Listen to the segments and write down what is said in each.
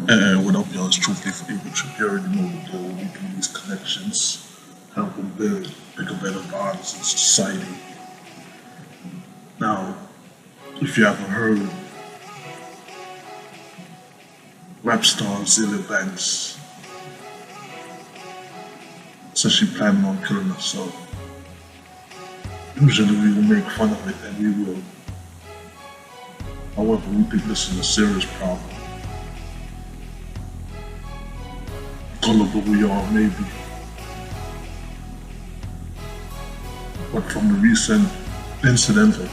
And without be honest, truthfully, for people to you already know the deal. We do these connections, help them build bigger, better bonds in society. Now, if you haven't heard, rap star Zeali Banks says she planning on killing herself. Usually we will make fun of it and we will. However, we think this is a serious problem. Gullible we all may be. But from the recent incident of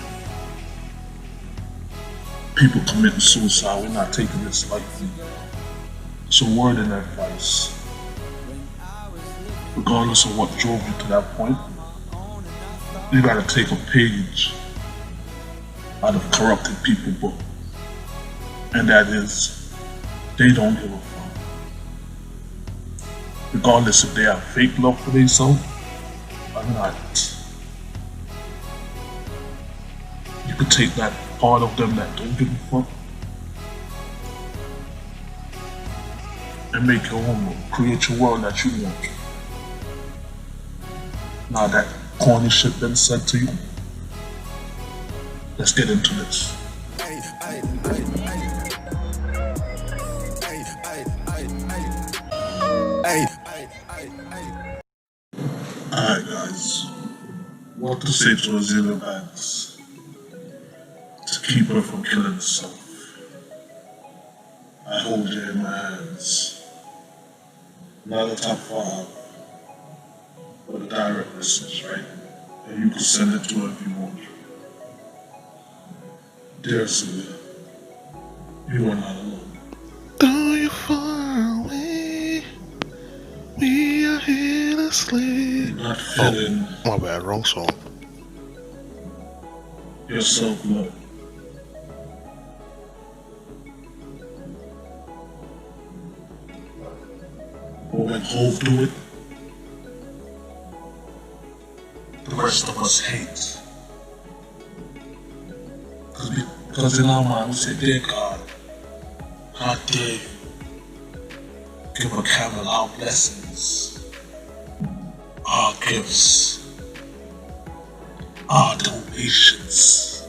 people committing suicide, we're not taking this lightly. So word and advice, regardless of what drove you to that point, you gotta take a page out of corrupted people's book. And that is, they don't give a fuck. Regardless if they have fake love for themselves or not. You could take that part of them that don't give a fuck and make your own world, create your world that you want. Now that corny shit been said to you, let's get into this. Alright guys, what to say to Azealia Banks to keep her from killing herself? I hold you in my hands. Not a top 5, but a direct message, right? And you can send it to her if you want. Dear Azealia, you are not alone. Though you're far away, we are here to sleep. You're not feeling My bad, wrong song. your self-love. But when Hove do it, the rest of us hate. Because in our mind we say, dear God, how dare you give a camel our blessings, our gifts, our donations.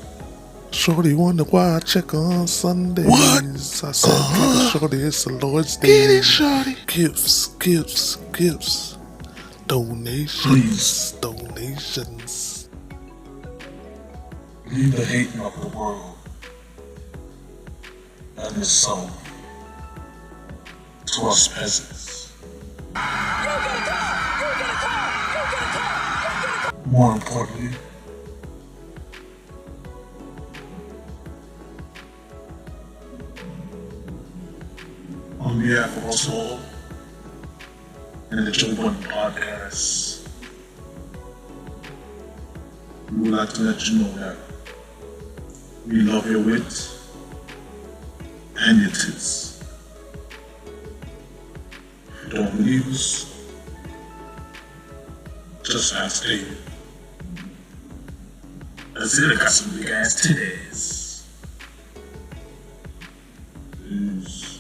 Shorty wonder why I check on Sundays. What? I said, Shorty, it's the Lord's Day. Get it, shorty. Gifts. Donations. Donations. Leave the hating of the world and the soul to us peasants. More importantly, on behalf of us all and the Joe Budden podcast, we would like to let you know that we love your wit and your tits. If you don't believe us, just ask David. Azealia got some big ass titties. Peace.